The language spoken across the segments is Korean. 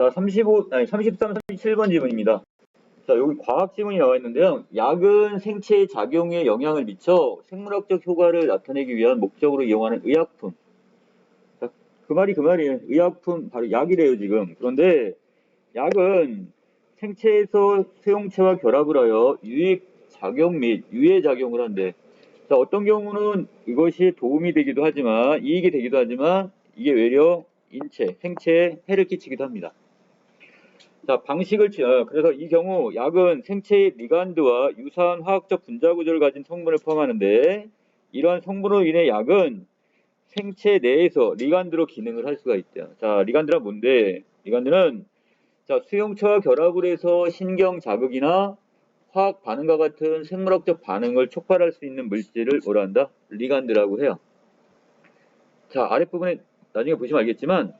자, 33, 37번 지문입니다. 자, 여기 과학 지문이 나와 있는데요. 약은 생체의 작용에 영향을 미쳐 생물학적 효과를 나타내기 위한 목적으로 이용하는 의약품. 자, 그 말이에요. 의약품, 바로 약이래요, 지금. 그런데 약은 생체에서 수용체와 결합을 하여 유익 작용 및 유해 작용을 한대. 자, 어떤 경우는 이것이 도움이 되기도 하지만, 이익이 되기도 하지만, 이게 외려 생체에 해를 끼치기도 합니다. 자, 그래서 이 경우 약은 생체의 리간드와 유사한 화학적 분자 구조를 가진 성분을 포함하는데, 이러한 성분으로 인해 약은 생체 내에서 리간드로 기능을 할 수가 있대요. 자, 리간드란 뭔데? 리간드는 자, 수용체와 결합을 해서 신경 자극이나 화학 반응과 같은 생물학적 반응을 촉발할 수 있는 물질을 뭐라 한다? 리간드라고 해요. 자, 아랫부분에 나중에 보시면 알겠지만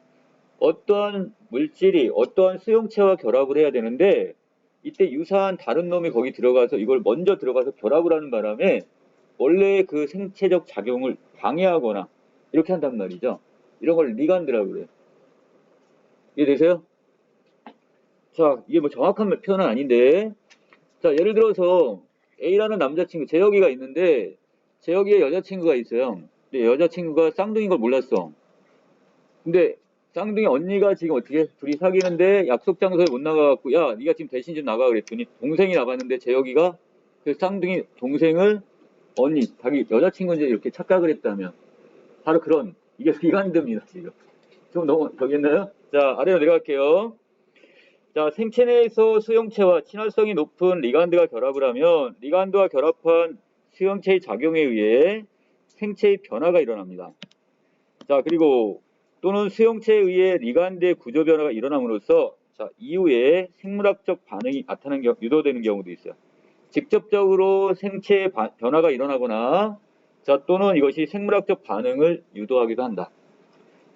어떠한 물질이 어떠한 수용체와 결합을 해야 되는데 이때 유사한 다른 놈이 거기 들어가서 이걸 먼저 들어가서 결합을 하는 바람에 원래 그 생체적 작용을 방해하거나 이렇게 한단 말이죠. 이런 걸 리간드라고 그래요. 이해되세요? 자, 이게 뭐 정확한 표현은 아닌데, 자, 예를 들어서 A라는 남자친구, 재혁이가 있는데, 재혁이의 여자친구가 있어요. 근데 여자친구가 쌍둥이인 걸 몰랐어. 근데 쌍둥이 언니가 지금 어떻게 둘이 사귀는데 약속 장소에 못 나가갖고, 야, 네가 지금 대신 좀 나가 그랬더니 동생이 나갔는데 재혁이가 그 쌍둥이 동생을 자기 여자친구인지 이렇게 착각을 했다면, 바로 그런, 이게 리간드입니다, 지금. 좀 너무 저기 했나요? 자, 아래로 내려갈게요. 자, 생체 내에서 수용체와 친화성이 높은 리간드가 결합을 하면 리간드와 결합한 수용체의 작용에 의해 생체의 변화가 일어납니다. 자, 그리고 또는 수용체에 의해 리간드의 구조 변화가 일어남으로써 자, 이후에 생물학적 반응이 유도되는 경우도 있어요. 직접적으로 생체의 변화가 일어나거나 자, 또는 이것이 생물학적 반응을 유도하기도 한다.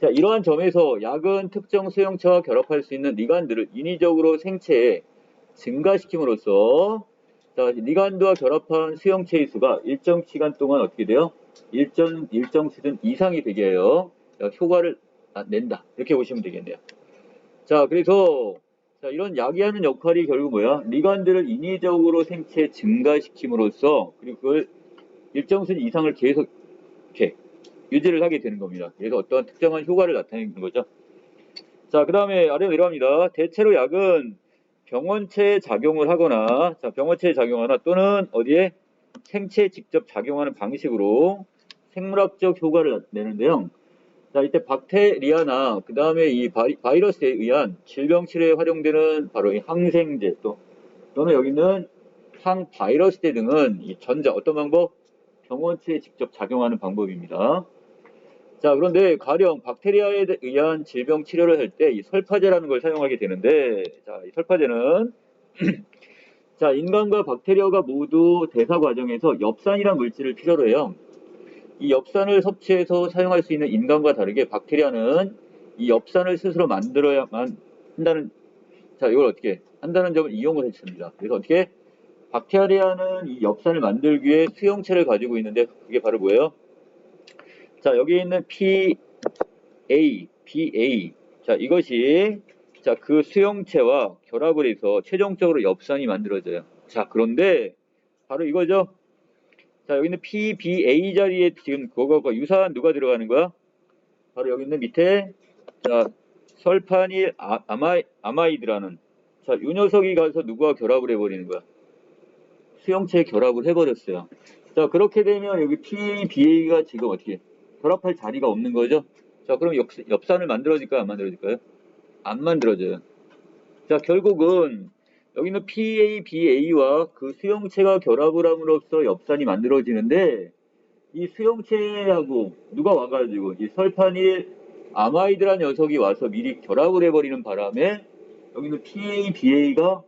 자, 이러한 점에서 약은 특정 수용체와 결합할 수 있는 리간드를 인위적으로 생체에 증가시킴으로써 자, 리간드와 결합한 수용체의 수가 일정 시간 동안 어떻게 돼요? 일정 수준 이상이 되게 해요. 자, 효과를 낸다. 이렇게 보시면 되겠네요. 자, 그래서 자, 이런 약이 하는 역할이 결국 뭐야? 리간드를 인위적으로 생체에 증가시킴으로써 그리고 그걸 일정 수준 이상을 계속 이렇게 유지를 하게 되는 겁니다. 그래서 어떤 특정한 효과를 나타내는 거죠. 자, 그 다음에 아래로 내려갑니다. 대체로 약은 병원체에 작용을 하거나, 자, 병원체에 작용하나 또는 어디에 생체에 직접 작용하는 방식으로 생물학적 효과를 내는데요. 자, 이때 박테리아나 그 다음에 이 바이러스에 의한 질병 치료에 활용되는 바로 이 항생제 또는 여기 있는 항바이러스제 등은 이 어떤 방법? 병원체에 직접 작용하는 방법입니다. 자, 그런데 가령 박테리아에 의한 질병 치료를 할 때 이 설파제라는 걸 사용하게 되는데, 자, 이 설파제는 자, 인간과 박테리아가 모두 대사 과정에서 엽산이라는 물질을 필요로 해요. 이 엽산을 섭취해서 사용할 수 있는 인간과 다르게 박테리아는 이 엽산을 스스로 만들어야만 한다는, 자, 이걸 어떻게 한다는 점을 이용을 했습니다. 그래서 어떻게 박테리아는 이 엽산을 만들기 위해 수용체를 가지고 있는데 그게 바로 뭐예요? 자, 여기 있는 BA. 자, 이것이 자, 그 수용체와 결합을 해서 최종적으로 엽산이 만들어져요. 자, 그런데 바로 이거죠. 자, 여기 있는 PBA 자리에 지금 그거가 유사한 누가 들어가는 거야? 바로 여기 있는 밑에 자, 설파닐 아마이드라는 자, 이 녀석이 가서 누구와 결합을 해버리는 거야? 수용체에 결합을 해버렸어요. 자, 그렇게 되면 여기 PBA가 지금 어떻게 결합할 자리가 없는 거죠? 자, 그럼 엽산을 만들어질까요? 안 만들어질까요? 안 만들어져요. 자, 결국은 여기는 PABA와 그 수용체가 결합을 함으로써 엽산이 만들어지는데 이 수용체하고 누가 와가지고 이 설파닐 아마이드란 녀석이 와서 미리 결합을 해버리는 바람에 여기는 PABA가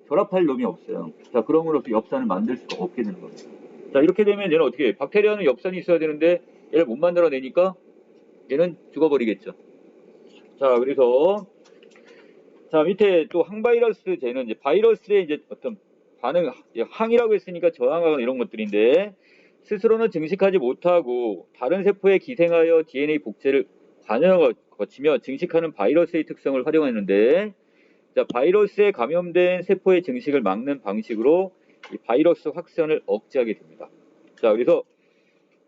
결합할 놈이 없어요. 자, 그럼으로써 엽산을 만들 수가 없게 되는 겁니다. 자, 이렇게 되면 얘는 어떻게 해? 박테리아는 엽산이 있어야 되는데 얘를 못 만들어내니까 얘는 죽어버리겠죠. 자, 그래서 자, 밑에 또 항바이러스제는 이제 바이러스의 이제 어떤 반응, 항이라고 했으니까 저항하거나 이런 것들인데 스스로는 증식하지 못하고 다른 세포에 기생하여 DNA 복제를 관여가 거치며 증식하는 바이러스의 특성을 활용했는데 자, 바이러스에 감염된 세포의 증식을 막는 방식으로 이 바이러스 확산을 억제하게 됩니다. 자, 그래서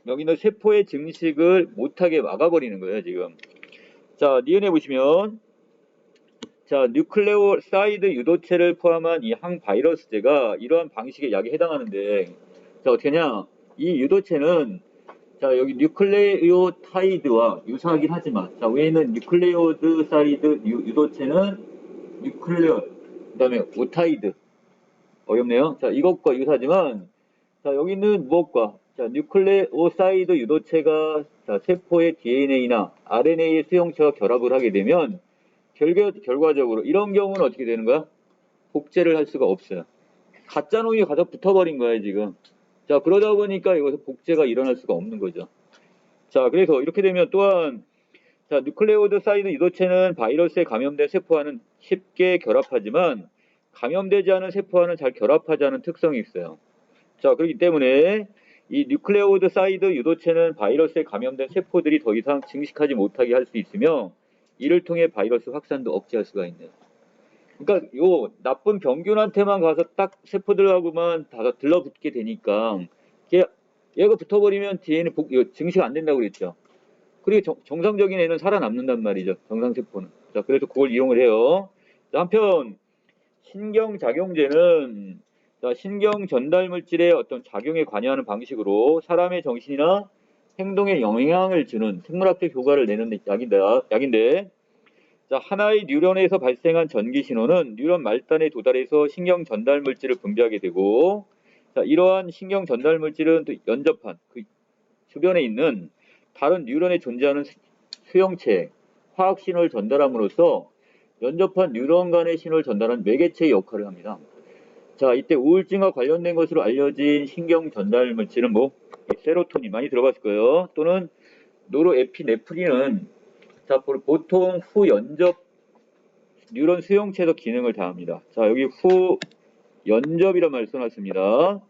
여기는 세포의 증식을 못하게 막아버리는 거예요, 지금. 자, 니은에 보시면, 자, 뉴클레오사이드 유도체를 포함한 이 항바이러스제가 이러한 방식의 약에 해당하는데, 자, 어떻게 하냐? 이 유도체는, 자, 여기 뉴클레오타이드와 유사하긴 하지만, 자, 위에는 뉴클레오드사이드 유도체는 뉴클레오, 그 다음에 오타이드. 어렵네요. 자, 이것과 유사하지만, 자, 여기는 무엇과? 자, 뉴클레오사이드 유도체가 자, 세포의 DNA나 RNA의 수용체와 결합을 하게 되면 결과적으로 이런 경우는 어떻게 되는 거야? 복제를 할 수가 없어요. 가짜 놈이 가서 붙어버린 거야, 지금. 자, 그러다 보니까 이것서 복제가 일어날 수가 없는 거죠. 자, 그래서 이렇게 되면 또한 자, 뉴클레오사이드 유도체는 바이러스에 감염된 세포와는 쉽게 결합하지만 감염되지 않은 세포와는 잘 결합하지 않은 특성이 있어요. 자, 그렇기 때문에 이 뉴클레오사이드 유도체는 바이러스에 감염된 세포들이 더 이상 증식하지 못하게 할 수 있으며 이를 통해 바이러스 확산도 억제할 수가 있네요. 그러니까 요 나쁜 병균한테만 가서 딱 세포들하고만 다 들러붙게 되니까 얘가 붙어버리면 뒤에는 증식 안 된다고 그랬죠. 그리고 정상적인 애는 살아남는단 말이죠. 정상세포는. 자, 그래서 그걸 이용을 해요. 자, 한편 신경작용제는 자, 신경 전달 물질의 어떤 작용에 관여하는 방식으로 사람의 정신이나 행동에 영향을 주는 생물학적 효과를 내는 약인데 자, 하나의 뉴런에서 발생한 전기 신호는 뉴런 말단에 도달해서 신경 전달 물질을 분비하게 되고 자, 이러한 신경 전달 물질은 또 연접한 그 주변에 있는 다른 뉴런에 존재하는 수용체, 화학 신호를 전달함으로써 연접한 뉴런 간의 신호를 전달하는 매개체의 역할을 합니다. 자, 이때 우울증과 관련된 것으로 알려진 신경 전달 물질은 뭐 세로토닌 많이 들어봤을 거예요. 또는 노르에피네프린은 자, 보통 후연접 뉴런 수용체에서 기능을 다합니다. 자, 여기 후연접이라는 말을 써놨습니다.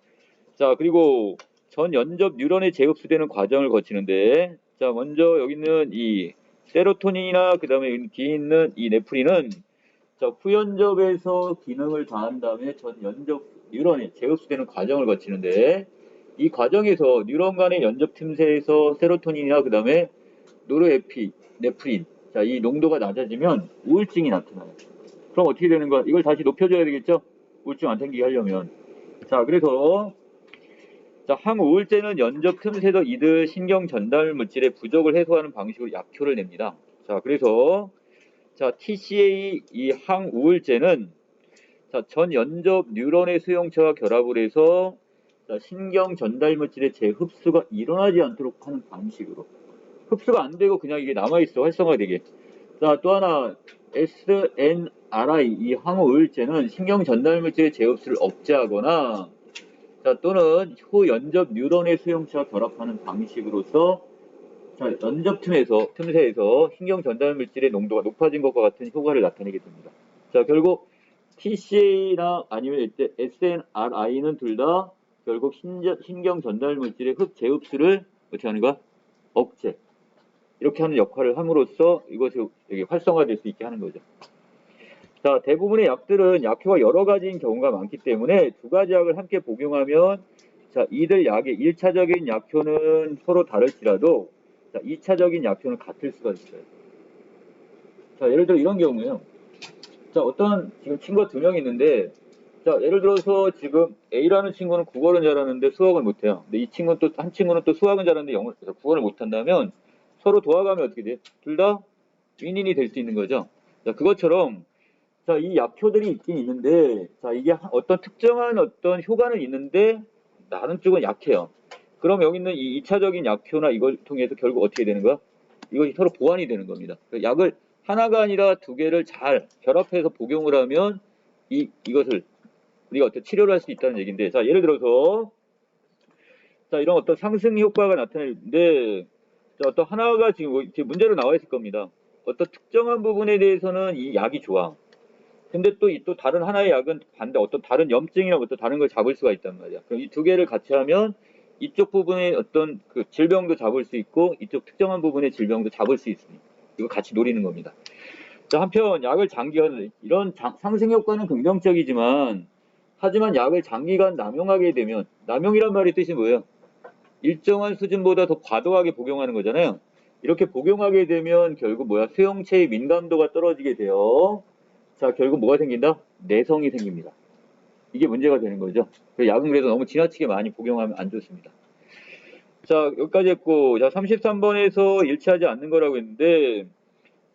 자, 그리고 전연접 뉴런에 재흡수되는 과정을 거치는데 자, 먼저 여기는 이 세로토닌이나 그 다음에 뒤에 있는 이 네프린은 자, 후연접에서 기능을 다한 다음에 전연접 뉴런에 재흡수되는 과정을 거치는데 이 과정에서 뉴런 간의 연접 틈새에서 세로토닌이나 그 다음에 노르에피네프린 자, 이 농도가 낮아지면 우울증이 나타나요. 그럼 어떻게 되는 거야? 이걸 다시 높여줘야 되겠죠? 우울증 안 생기게 하려면. 자, 그래서 자, 항우울제는 연접 틈새에서 이들 신경 전달 물질의 부족을 해소하는 방식으로 약효를 냅니다. 자, 그래서 자, TCA 이 항우울제는 자, 전연접 뉴런의 수용체와 결합을 해서 자, 신경 전달 물질의 재흡수가 일어나지 않도록 하는 방식으로 흡수가 안 되고 그냥 이게 남아있어 활성화되게. 자, 또 하나 SNRI 이 항우울제는 신경 전달 물질의 재흡수를 억제하거나 자, 또는 후연접 뉴런의 수용체와 결합하는 방식으로서 자, 연접 틈새에서 신경 전달 물질의 농도가 높아진 것과 같은 효과를 나타내게 됩니다. 자, 결국 TCA나 아니면 SNRI는 둘 다 결국 신경 전달 물질의 재흡수를 어떻게 하는가? 억제. 이렇게 하는 역할을 함으로써 이것을 활성화될 수 있게 하는 거죠. 자, 대부분의 약들은 약효가 여러 가지인 경우가 많기 때문에 두 가지 약을 함께 복용하면 자, 이들 약의 1차적인 약효는 서로 다를지라도 자, 2차적인 약효는 같을 수가 있어요. 자, 예를 들어 이런 경우에요. 자, 어떤 지금 친구가 2명 있는데 자, 예를 들어서 지금 A라는 친구는 국어를 잘하는데 수학을 못해요. 근데 이 친구는 또 한 친구는 또 수학은 잘하는데 국어를 못한다면 서로 도와가면 어떻게 돼요? 둘 다 윈윈이 될 수 있는 거죠. 자, 그것처럼 자, 이 약효들이 있긴 있는데, 자, 이게 어떤 특정한 어떤 효과는 있는데, 다른 쪽은 약해요. 그럼 여기 있는 이 2차적인 약효나 이걸 통해서 결국 어떻게 되는 거야? 이것이 서로 보완이 되는 겁니다. 약을 하나가 아니라 2개를 잘 결합해서 복용을 하면 이것을 우리가 어떤 치료를 할 수 있다는 얘기인데, 자, 예를 들어서, 자, 이런 어떤 상승 효과가 나타나는데, 자, 어떤 하나가 지금 문제로 나와 있을 겁니다. 어떤 특정한 부분에 대해서는 이 약이 좋아. 근데 또 다른 하나의 약은 반대 어떤 다른 염증이나 어떤 다른 걸 잡을 수가 있단 말이야. 그럼 이 2개를 같이 하면 이쪽 부분의 어떤 그 질병도 잡을 수 있고 이쪽 특정한 부분의 질병도 잡을 수 있으니 이거 같이 노리는 겁니다. 자, 한편 약을 장기간 이런 상승 효과는 긍정적이지만 하지만 약을 장기간 남용하게 되면 남용이란 말의 뜻이 뭐예요? 일정한 수준보다 더 과도하게 복용하는 거잖아요. 이렇게 복용하게 되면 결국 뭐야? 수용체의 민감도가 떨어지게 돼요. 자, 결국 뭐가 생긴다? 내성이 생깁니다. 이게 문제가 되는 거죠. 약은 그래서 너무 지나치게 많이 복용하면 안 좋습니다. 자, 여기까지 했고, 자, 33번에서 일치하지 않는 거라고 했는데,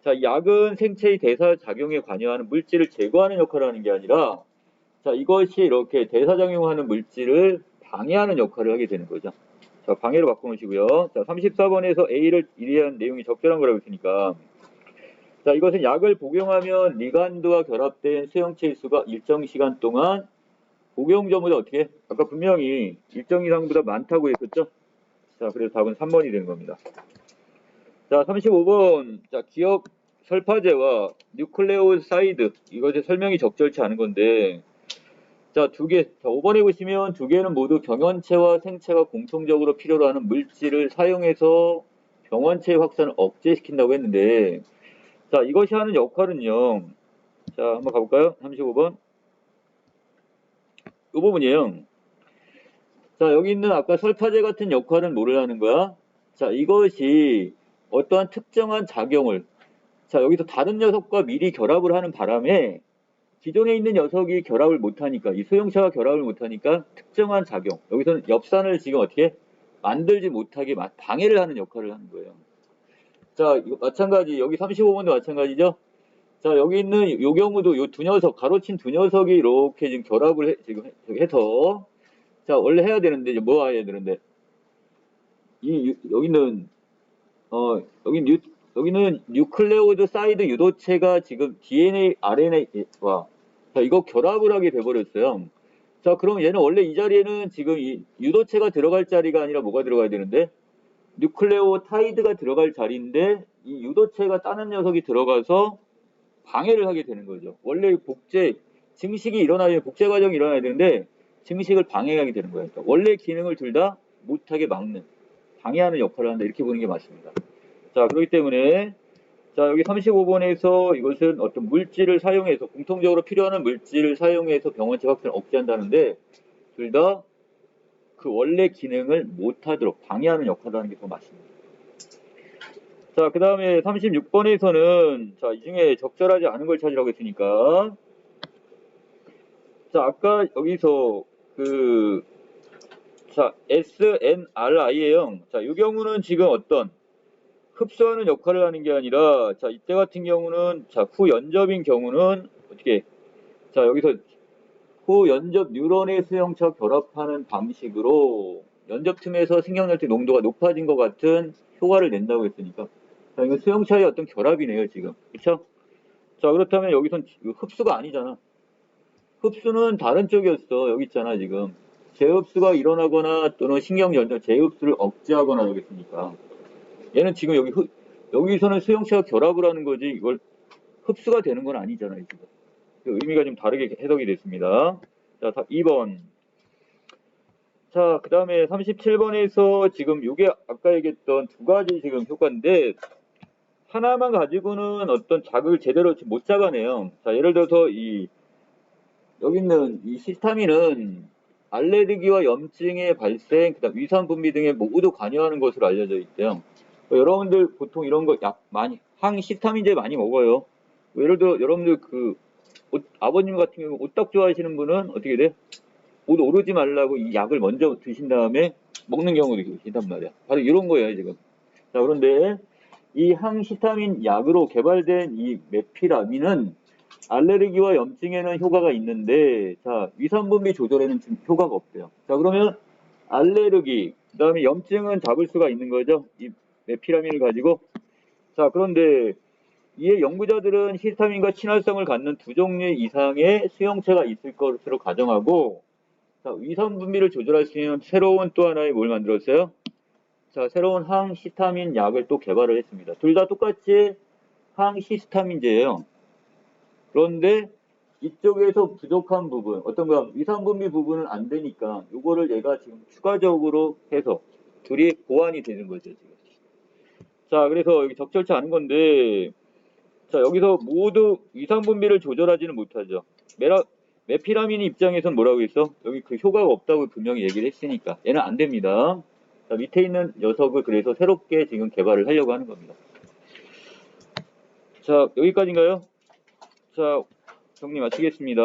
자, 약은 생체의 대사 작용에 관여하는 물질을 제거하는 역할을 하는 게 아니라, 자, 이것이 이렇게 대사작용하는 물질을 방해하는 역할을 하게 되는 거죠. 자, 방해로 바꿔놓으시고요. 자, 34번에서 A를 이해한 내용이 적절한 거라고 했으니까, 자, 이것은 약을 복용하면 리간드와 결합된 수용체의 수가 일정 시간 동안 복용 전보다 어떻게? 아까 분명히 일정 이상보다 많다고 했었죠? 자, 그래서 답은 3번이 되는 겁니다. 자, 35번. 자, 기억 설파제와 뉴클레오사이드. 이것의 설명이 적절치 않은 건데, 자, 두 개. 자, 5번에 보시면 두 개는 모두 병원체와 생체가 공통적으로 필요로 하는 물질을 사용해서 병원체의 확산을 억제시킨다고 했는데, 자, 이것이 하는 역할은요. 자, 한번 가볼까요? 35번. 이 부분이에요. 자, 여기 있는 아까 설파제 같은 역할은 뭐를 하는 거야? 자, 이것이 어떠한 특정한 작용을, 자, 여기서 다른 녀석과 미리 결합을 하는 바람에 기존에 있는 녀석이 결합을 못하니까, 이 수용체와 결합을 못하니까 특정한 작용, 여기서는 엽산을 지금 어떻게 만들지 못하게 방해를 하는 역할을 하는 거예요. 자, 이거 마찬가지, 여기 35번도 마찬가지죠? 자, 여기 있는 요 경우도 요 두 녀석, 가로친 두 녀석이 이렇게 지금 결합을 지금 해서, 자, 원래 해야 되는데, 이제 뭐 해야 되는데, 여기는, 여기는 뉴클레오드 사이드 유도체가 지금 DNA, RNA와, 자, 이거 결합을 하게 돼버렸어요. 자, 그럼 얘는 원래 이 자리에는 지금 이 유도체가 들어갈 자리가 아니라 뭐가 들어가야 되는데, 뉴클레오타이드가 들어갈 자리인데, 이 유도체가 다른 녀석이 들어가서 방해를 하게 되는 거죠. 원래 증식이 일어나야, 복제 과정이 일어나야 되는데, 증식을 방해하게 되는 거예요. 그러니까 원래 기능을 둘 다 못하게 막는, 방해하는 역할을 한다. 이렇게 보는 게 맞습니다. 자, 그렇기 때문에, 자, 여기 35번에서 이것은 어떤 물질을 사용해서, 공통적으로 필요한 물질을 사용해서 병원체 확산을 억제한다는데, 둘 다 그 원래 기능을 못하도록 방해하는 역할을 하는 게 더 맞습니다. 자, 그 다음에 36번에서는, 자, 이 중에 적절하지 않은 걸 찾으라고 했으니까, 자, 아까 여기서 자, SNRI에요. 자, 이 경우는 지금 어떤 흡수하는 역할을 하는 게 아니라, 자, 이때 같은 경우는, 자, 후연접인 경우는 어떻게, 자, 여기서 후연접 뉴런의 수용체와 결합하는 방식으로 연접 틈에서 신경절대 농도가 높아진 것 같은 효과를 낸다고 했으니까, 자, 이거 수용체의 어떤 결합이네요, 지금. 그쵸? 자, 그렇다면 여기선 흡수가 아니잖아. 흡수는 다른 쪽이었어. 여기 있잖아, 지금. 재흡수가 일어나거나 또는 신경전달, 재흡수를 억제하거나 하겠으니까. 얘는 지금 여기서는 수용체와 결합을 하는 거지, 이걸 흡수가 되는 건 아니잖아요, 지금. 의미가 좀 다르게 해석이 됐습니다. 자, 2번. 자, 그 다음에 37번에서 지금 이게 아까 얘기했던 두 가지 지금 효과인데, 하나만 가지고는 어떤 자극을 제대로 못 잡아내요. 자, 예를 들어서 여기 있는 이 히스타민은 알레르기와 염증의 발생, 그다음 위산 분비 등에 모두 관여하는 것으로 알려져 있대요. 여러분들 보통 이런 거 항히스타민제 많이 먹어요. 예를 들어 여러분들 아버님 같은 경우 오딱 좋아하시는 분은 어떻게 돼? 옷 오르지 말라고 이 약을 먼저 드신 다음에 먹는 경우도 계시단 말이야. 바로 이런 거예요, 지금. 자, 그런데 이 항히스타민 약으로 개발된 이 메피라민은 알레르기와 염증에는 효과가 있는데, 자, 위산분비 조절에는 지금 효과가 없대요. 자, 그러면 알레르기, 그 다음에 염증은 잡을 수가 있는 거죠. 이 메피라민을 가지고. 자, 그런데 이에 연구자들은 히스타민과 친활성을 갖는 두 종류 이상의 수용체가 있을 것으로 가정하고, 자, 위산분비를 조절할 수 있는 새로운 또 하나의 뭘 만들었어요? 자, 새로운 항히스타민 약을 또 개발을 했습니다. 둘 다 똑같이 항히스타민제예요. 그런데 이쪽에서 부족한 부분, 어떤 거야? 위산분비 부분은 안 되니까 이거를 얘가 지금 추가적으로 해서 둘이 보완이 되는 거죠, 지금. 자, 그래서 여기 적절치 않은 건데, 자, 여기서 모두 위산 분비를 조절하지는 못하죠. 메피라민 입장에선 뭐라고 했어? 여기 그 효과가 없다고 분명히 얘기를 했으니까 얘는 안 됩니다. 자, 밑에 있는 녀석을 그래서 새롭게 지금 개발을 하려고 하는 겁니다. 자, 여기까지인가요? 자, 정리 마치겠습니다.